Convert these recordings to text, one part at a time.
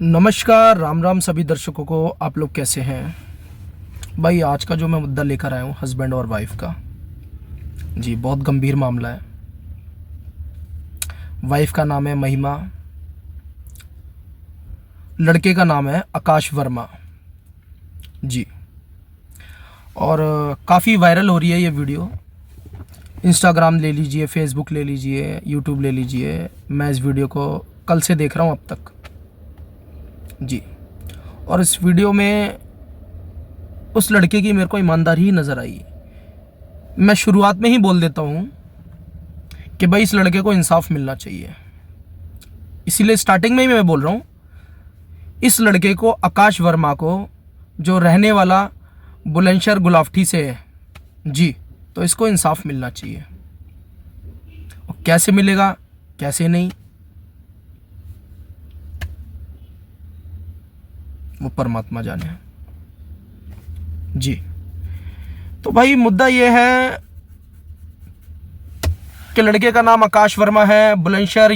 नमस्कार, राम राम सभी दर्शकों को। आप लोग कैसे हैं भाई? आज का जो मैं मुद्दा लेकर आया हूँ हस्बैंड और वाइफ का, जी बहुत गंभीर मामला है। वाइफ का नाम है महिमा, लड़के का नाम है आकाश वर्मा जी। और काफ़ी वायरल हो रही है ये वीडियो। इंस्टाग्राम ले लीजिए, फेसबुक ले लीजिए, यूट्यूब ले लीजिए। मैं इस वीडियो को कल से देख रहा हूँ अब तक जी। और इस वीडियो में उस लड़के की मेरे को ईमानदारी ही नज़र आई। मैं शुरुआत में ही बोल देता हूँ कि भाई इस लड़के को इंसाफ मिलना चाहिए, इसीलिए स्टार्टिंग में ही मैं बोल रहा हूँ इस लड़के को, आकाश वर्मा को, जो रहने वाला बुलंदशहर गुलावटी से है जी, तो इसको इंसाफ मिलना चाहिए। और कैसे मिलेगा कैसे नहीं, वो परमात्मा जाने जी। तो भाई मुद्दा ये है कि लड़के का नाम आकाश वर्मा है, बुलंदशहर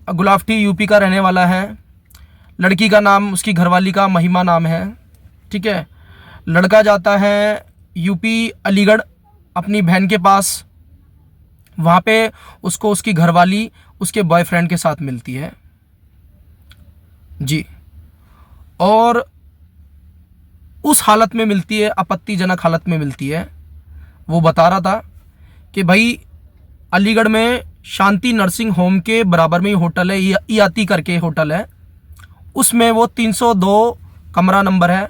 गुलावटी यूपी का रहने वाला है। लड़की का नाम, उसकी घरवाली का महिमा नाम है, ठीक है। लड़का जाता है यूपी अलीगढ़ अपनी बहन के पास, वहाँ पे उसको उसकी घरवाली उसके बॉयफ्रेंड के साथ मिलती है जी। और उस हालत में मिलती है, आपत्तिजनक हालत में मिलती है। वो बता रहा था कि भाई अलीगढ़ में शांति नर्सिंग होम के बराबर में ही होटल है, याती करके होटल है, उसमें वो 302 कमरा नंबर है,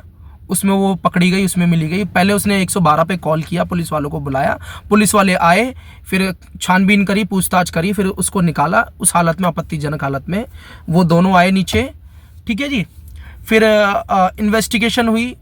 उसमें वो पकड़ी गई, उसमें मिली गई। पहले उसने 112 पे कॉल किया, पुलिस वालों को बुलाया, पुलिस वाले आए, फिर छानबीन करी, पूछताछ करी, फिर उसको निकाला। उस हालत में, आपत्तिजनक हालत में वो दोनों आए नीचे, ठीक है जी। फिर इन्वेस्टिगेशन हुई।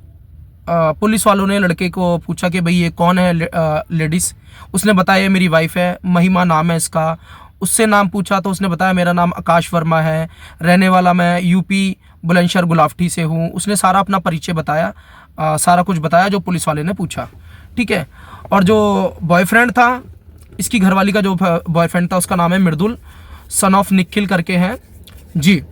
पुलिस वालों ने लड़के को पूछा कि भाई ये कौन है लेडीज़। उसने बताया मेरी वाइफ है, महिमा नाम है इसका। उससे नाम पूछा तो उसने बताया मेरा नाम आकाश वर्मा है, रहने वाला मैं यूपी बुलंदशहर गुलावटी से हूँ। उसने सारा अपना परिचय बताया, सारा कुछ बताया जो पुलिस वाले ने पूछा, ठीक है। और जो बॉयफ्रेंड था, इसकी घरवाली का जो बॉयफ्रेंड था, उसका नाम है मृदुल, सन ऑफ निखिल करके है जी।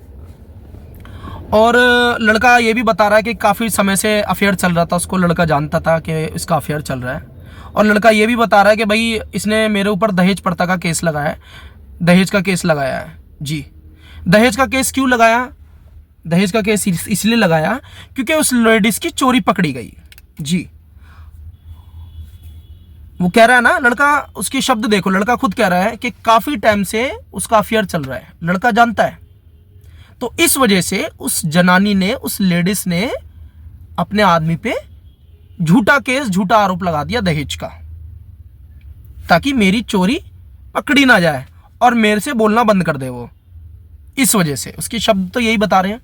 और लड़का ये भी बता रहा है कि काफ़ी समय से अफेयर चल रहा था, उसको लड़का जानता था कि इसका अफेयर चल रहा है। और लड़का ये भी बता रहा है कि भाई इसने मेरे ऊपर दहेज प्रथा का केस लगाया है, दहेज का केस लगाया है जी। दहेज का केस क्यों लगाया? दहेज का केस इसलिए लगाया क्योंकि उस लेडीज़ की चोरी पकड़ी गई जी। वो कह रहा है ना, लड़का, उसके शब्द देखो, लड़का खुद कह रहा है कि काफ़ी टाइम से उसका अफेयर चल रहा है, लड़का जानता है। तो इस वजह से उस जनानी ने, उस लेडीज ने अपने आदमी पे झूठा केस, झूठा आरोप लगा दिया दहेज का, ताकि मेरी चोरी पकड़ी ना जाए और मेरे से बोलना बंद कर दे वो। इस वजह से उसके शब्द तो यही बता रहे हैं,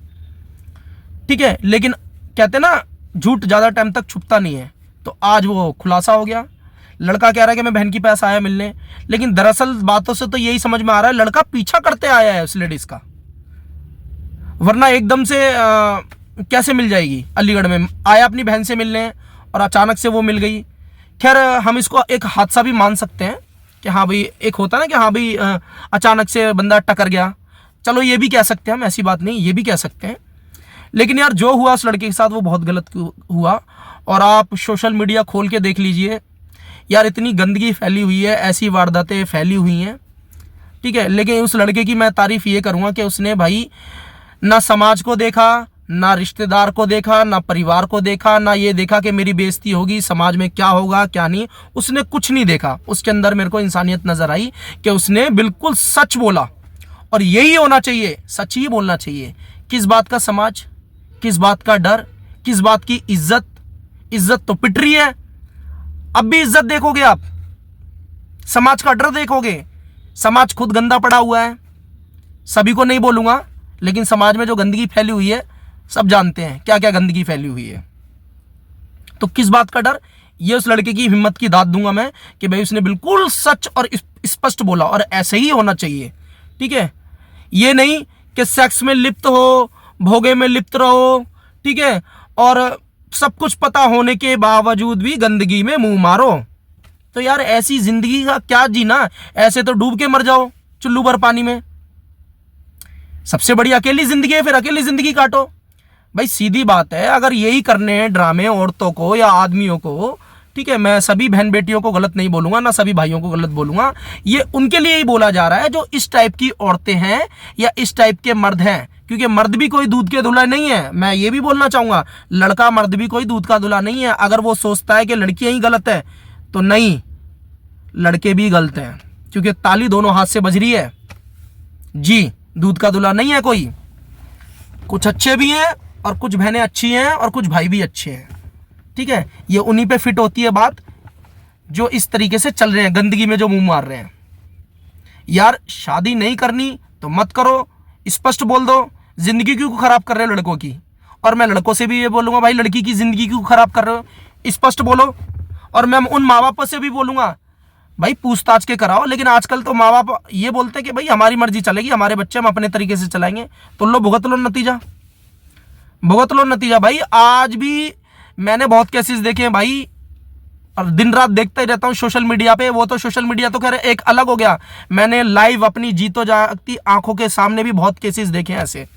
ठीक है। लेकिन कहते ना, झूठ ज़्यादा टाइम तक छुपता नहीं है। तो आज वो खुलासा हो गया। लड़का कह रहा है कि मैं बहन के पास आया मिलने, लेकिन दरअसल बातों से तो यही समझ में आ रहा है लड़का पीछा करते आया है उस लेडीज़ का, वरना एकदम से कैसे मिल जाएगी? अलीगढ़ में आया अपनी बहन से मिलने और अचानक से वो मिल गई। खैर, हम इसको एक हादसा भी मान सकते हैं कि हाँ भाई, एक होता है ना कि हाँ भाई अचानक से बंदा टकर गया, चलो ये भी कह सकते हैं हम, ऐसी बात नहीं, ये भी कह सकते हैं। लेकिन यार जो हुआ उस लड़के के साथ वो बहुत गलत हुआ। और आप सोशल मीडिया खोल के देख लीजिए यार, इतनी गंदगी फैली हुई है, ऐसी वारदातें फैली हुई हैं, ठीक है। लेकिन उस लड़के की मैं तारीफ़ ये करूँगा कि उसने भाई ना समाज को देखा, ना रिश्तेदार को देखा, ना परिवार को देखा, ना ये देखा कि मेरी बेइज्जती होगी, समाज में क्या होगा क्या नहीं, उसने कुछ नहीं देखा। उसके अंदर मेरे को इंसानियत नज़र आई कि उसने बिल्कुल सच बोला। और यही होना चाहिए, सच ही बोलना चाहिए। किस बात का समाज, किस बात का डर, किस बात की इज्जत? इज्जत तो पिट रही है। अब भी इज्जत देखोगे आप, समाज का डर देखोगे। समाज खुद गंदा पड़ा हुआ है, सभी को नहीं बोलूँगा, लेकिन समाज में जो गंदगी फैली हुई है सब जानते हैं क्या क्या गंदगी फैली हुई है। तो किस बात का डर? ये उस लड़के की हिम्मत की दाद दूंगा मैं कि भाई उसने बिल्कुल सच और स्पष्ट बोला, और ऐसे ही होना चाहिए, ठीक है। ये नहीं कि सेक्स में लिप्त हो, भोगे में लिप्त रहो, ठीक है, और सब कुछ पता होने के बावजूद भी गंदगी में मुंह मारो। तो यार ऐसी जिंदगी का क्या जीना? ऐसे तो डूब के मर जाओ चुल्लू भर पानी में। सबसे बड़ी अकेली जिंदगी है, फिर अकेली जिंदगी काटो। भाई सीधी बात है, अगर यही करने हैं ड्रामे औरतों को या आदमियों को, ठीक है, मैं सभी बहन बेटियों को गलत नहीं बोलूंगा, ना सभी भाइयों को गलत बोलूंगा, ये उनके लिए ही बोला जा रहा है जो इस टाइप की औरतें हैं या इस टाइप के मर्द हैं। क्योंकि मर्द भी कोई दूध के धुला नहीं है, मैं ये भी बोलना चाहूंगा, लड़का मर्द भी कोई दूध का धुला नहीं है। अगर वो सोचता है कि लड़कियां ही गलत है तो नहीं, लड़के भी गलत हैं, क्योंकि ताली दोनों हाथ से बज रही है जी, दूध का धुला नहीं है कोई। कुछ अच्छे भी हैं और कुछ बहनें अच्छी हैं और कुछ भाई भी अच्छे हैं, ठीक है। ये उन्हीं पे फिट होती है बात जो इस तरीके से चल रहे हैं, गंदगी में जो मुंह मार रहे हैं। यार शादी नहीं करनी तो मत करो, स्पष्ट बोल दो। जिंदगी क्यों खराब कर रहे हो लड़कों की? और मैं लड़कों से भी ये बोलूंगा, भाई लड़की की जिंदगी क्यों खराब कर रहे हो, स्पष्ट बोलो। और मैं उन माँ बाप से भी बोलूंगा, भाई पूछताछ के कराओ। लेकिन आजकल तो माँ बाप ये बोलते हैं कि भाई हमारी मर्जी चलेगी, हमारे बच्चे हम अपने तरीके से चलाएंगे। तो लो भुगत लो नतीजा, भुगत लो नतीजा। भाई आज भी मैंने बहुत केसेस देखे हैं भाई, और दिन रात देखता ही रहता हूँ सोशल मीडिया पे। वो तो सोशल मीडिया तो खैर एक अलग हो गया, मैंने लाइव अपनी जीतो जागती आंखों के सामने भी बहुत केसेस देखे हैं ऐसे,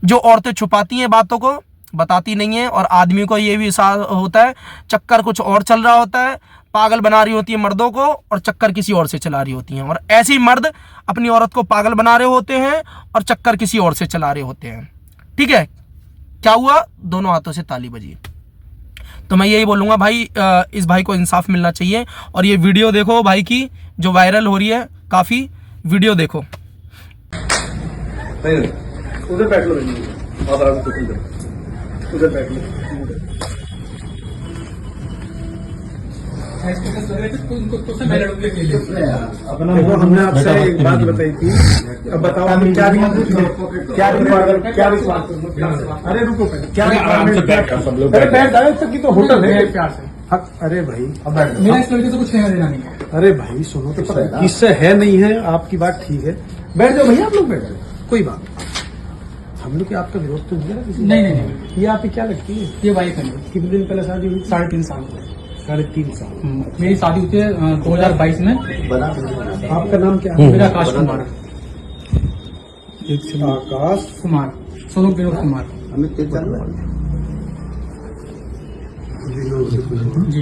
जो औरतें छुपाती हैं बातों को, बताती नहीं है, और आदमी को ये भी एहसास होता है चक्कर कुछ और चल रहा होता है, पागल बना रही होती है मर्दों को और चक्कर किसी और से चला रही होती हैं। और ऐसे ही मर्द अपनी औरत को पागल बना रहे होते हैं और चक्कर किसी और से चला रहे होते हैं, ठीक है। क्या हुआ? दोनों हाथों से ताली बजी। तो मैं यही बोलूंगा भाई, इस भाई को इंसाफ मिलना चाहिए। और ये वीडियो देखो भाई की जो वायरल हो रही है, काफी वीडियो देखो। उधर बैठ लो, उधर बैठ लो। देखो हमने आपसे एक बात बताई थी, अब बताओ हमें क्या अरे रुको, क्या अरे बैठ जाए की तो होटल है प्यार से। अरे भाई मेरा इस लड़के से कुछ लेना देना नहीं है। अरे भाई सुनो तो, किससे है नहीं है, आपकी बात ठीक है, बैठ जाओ भैया, आप लोग बैठ जाओ, कोई बात नहीं। हम लोग आपका विरोध तो नहीं है किसी? नहीं। ये आपकी क्या लगती है? ये वाइफ है। कितने दिन पहले शादी हुई? 3.5 साल। 3.5 साल। मेरी शादी हुई है 2022 में। आपका नाम क्या है? मेरा आकाश कुमार। आकाश कुमार, सोनू विनोद कुमार जी।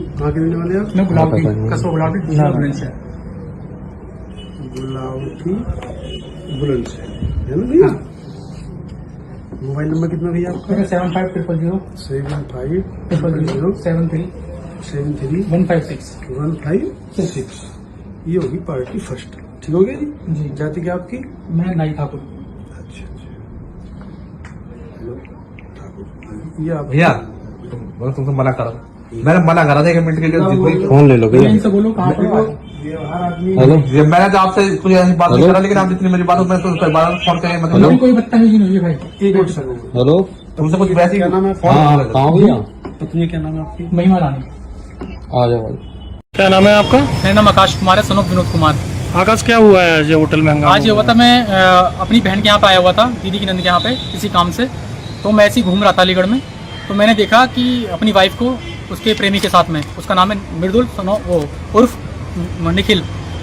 कहाँ के रहने वाले आप? मैं गुलावटी, कस्बा गुलावटी, दूसरा ब्रांच है। गुलावटी बुलंद से है ना भैया? मोबाइल नंबर कितना भैया आपका? 7500 7500 73 73 156 156। ये होगी पार्टी फर्स्ट, ठीक हो गया जी? जी। जाति क्या आपकी? मैं नाई ठाकुर। अच्छा। हेलो ठाकुर, ये आप भैया तुमसे मना करा, मैंने मना करा था 1 मिनट के लिए। फोन ले लो भैया। इनसे बोलो कहाँ पर हो? व्यवहार आदमी। हेलो, मैंने तो आपसे कुछ ऐसी बात नहीं करा, लेकिन आप जितनी मेरी बात हो मैं तो फोन करें, मतलब मेरी कोई बदतमीजी नहीं हुई भाई। एक मिनट सर, हेलो, तुमसे कुछ वैसे क्या नाम है? हाँ कहाँ हो भैया? पत्नी क्या नाम है आपकी? महिमा रानी। आ जाओ भाई। क्या नाम है आपका? मेरा नाम आकाश कुमार है, सोनू विनोद कुमार। आकाश क्या हुआ है आज होटल में हंगामा? आज ये हुआ था, मैं अपनी बहन के यहाँ पे आया हुआ था, दीदी की नंद के यहाँ पे किसी काम से। तो मैं ऐसे ही घूम रहा था अलीगढ़ में, तो मैंने देखा कि अपनी वाइफ को उसके प्रेमी के साथ में, उसका नाम है मृदुल उर्फ निखिल।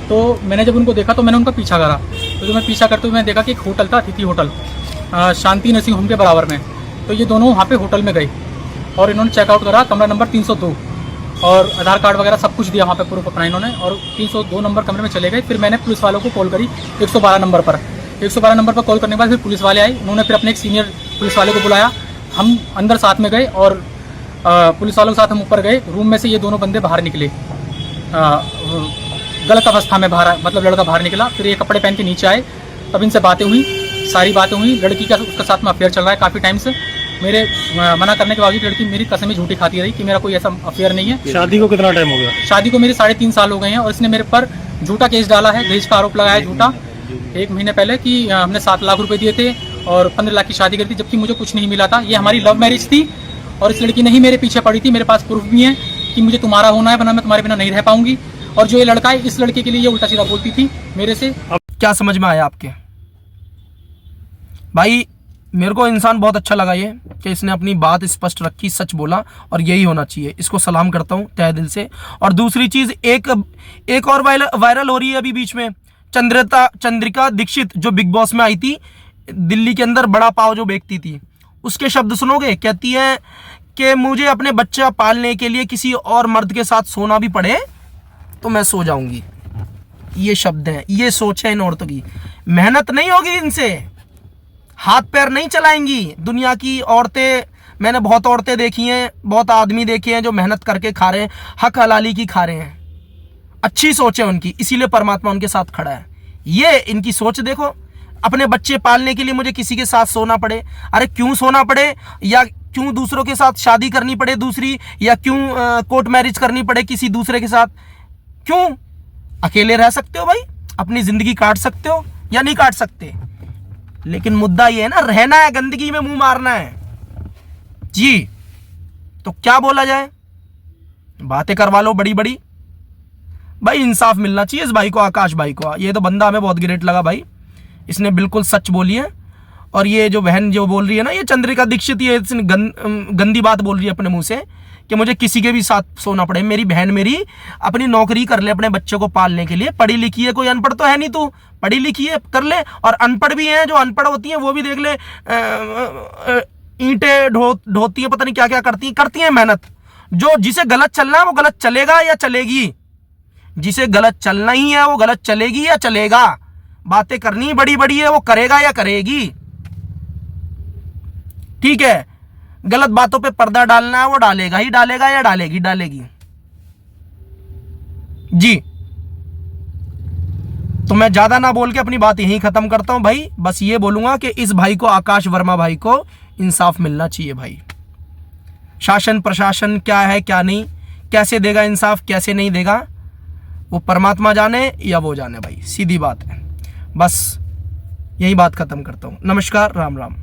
तो मैंने जब उनको देखा तो मैंने उनका पीछा करा। तो जो मैं पीछा करते हुए मैंने देखा कि एक होटल था, अतिथि होटल, शांति नर्सिंग होम के बराबर में। तो ये दोनों वहाँ पे होटल में गए और इन्होंने चेकआउट करा कमरा नंबर 302 और आधार कार्ड वगैरह सब कुछ दिया वहाँ पे प्रूफ अपना इन्होंने, और 302 नंबर कमरे में चले गए। फिर मैंने पुलिस वालों को कॉल करी 112 नंबर पर। 112 नंबर पर कॉल करने के बाद फिर पुलिस वाले आए, उन्होंने फिर अपने एक सीनियर पुलिस वाले को बुलाया। हम अंदर साथ में गए और पुलिस वालों के साथ हम ऊपर गए। रूम में से ये दोनों बंदे बाहर निकले, गलत अवस्था में बाहर, मतलब लड़का बाहर निकला। फिर ये कपड़े पहन के नीचे आए, तब इनसे बातें हुई, सारी बातें हुई। लड़की का उसके साथ में अफेयर चल रहा है काफ़ी टाइम से। मेरे मना करने के बावजूद लड़की मेरी कसमें झूठी खाती रही कि मेरा कोई ऐसा अफेयर नहीं है। शादी को कितना टाइम हो गया? शादी को मेरे 3.5 साल हो गए हैं और इसने मेरे पर झूठा केस डाला है, दहेज का आरोप लगाया है झूठा 1 महीने पहले कि हमने 7 लाख रुपए दिए थे और 15 लाख की शादी करी थी, जबकि मुझे कुछ नहीं मिला था। ये हमारी लव मैरिज थी और इस लड़की नहीं मेरे पीछे पड़ी थी। मेरे पास प्रूफ भी है कि मुझे तुम्हारा होना है, वरना मैं तुम्हारे बिना नहीं रह पाऊंगी। और जो ये लड़का है, इस लड़के के लिए ये उल्टा सीधा बोलती थी मेरे से। क्या समझ में आया आपके? भाई मेरे को इंसान बहुत अच्छा लगा ये कि इसने अपनी बात स्पष्ट रखी, सच बोला, और यही होना चाहिए। इसको सलाम करता हूँ तहे दिल से। और दूसरी चीज़ एक और वायरल हो रही है अभी बीच में चंद्रिका दीक्षित जो बिग बॉस में आई थी, दिल्ली के अंदर बड़ा पाव जो बेचती थी, उसके शब्द सुनोगे। कहती है कि मुझे अपने बच्चा पालने के लिए किसी और मर्द के साथ सोना भी पड़े तो मैं सो जाऊंगी। ये शब्द हैं, ये सोच है इन औरतों की। मेहनत नहीं होगी इनसे, हाथ पैर नहीं चलाएंगी। दुनिया की औरतें, मैंने बहुत औरतें देखी हैं, बहुत आदमी देखे हैं जो मेहनत करके खा रहे हैं, हक हलाली की खा रहे हैं। अच्छी सोच है उनकी, इसीलिए परमात्मा उनके साथ खड़ा है। ये इनकी सोच देखो, अपने बच्चे पालने के लिए मुझे किसी के साथ सोना पड़े। अरे क्यों सोना पड़े, या क्यों दूसरों के साथ शादी करनी पड़े दूसरी, या क्यों कोर्ट मैरिज करनी पड़े किसी दूसरे के साथ? क्यों? अकेले रह सकते हो भाई, अपनी जिंदगी काट सकते हो या नहीं काट सकते। लेकिन मुद्दा ये है ना, रहना है, गंदगी में मुंह मारना है जी। तो क्या बोला जाए, बातें करवा लो बड़ी बड़ी। भाई इंसाफ मिलना चाहिए इस भाई को, आकाश भाई को। ये तो बंदा हमें बहुत ग्रेट लगा भाई, इसने बिल्कुल सच बोली है। और ये जो बहन जो बोल रही है ना, ये चंद्रिका दीक्षित, ये गंदी बात बोल रही है अपने मुंह से कि मुझे किसी के भी साथ सोना पड़े। मेरी बहन मेरी अपनी नौकरी कर ले अपने बच्चों को पालने के लिए, पढ़ी लिखी है, कोई अनपढ़ तो है नहीं, तू पढ़ी लिखी है कर ले। और अनपढ़ भी हैं, जो अनपढ़ होती हैं वो भी देख ले, ईंटें ढोती है, पता नहीं क्या क्या करती हैं मेहनत। जो जिसे गलत चलना है वो गलत चलेगा या चलेगी, जिसे गलत चलना ही है वो गलत चलेगी या चलेगा। बातें करनी बड़ी बड़ी है, वो करेगा या करेगी, ठीक है। गलत बातों पे पर्दा डालना है, वो डालेगा ही डालेगा या डालेगी जी। तो मैं ज्यादा ना बोल के अपनी बात यहीं खत्म करता हूं भाई। बस ये बोलूंगा कि इस भाई को, आकाश वर्मा भाई को इंसाफ मिलना चाहिए भाई। शासन प्रशासन क्या है क्या नहीं, कैसे देगा इंसाफ, कैसे नहीं देगा, वो परमात्मा जाने या वो जाने भाई, सीधी बात है। बस यही बात खत्म करता हूं। नमस्कार, राम राम।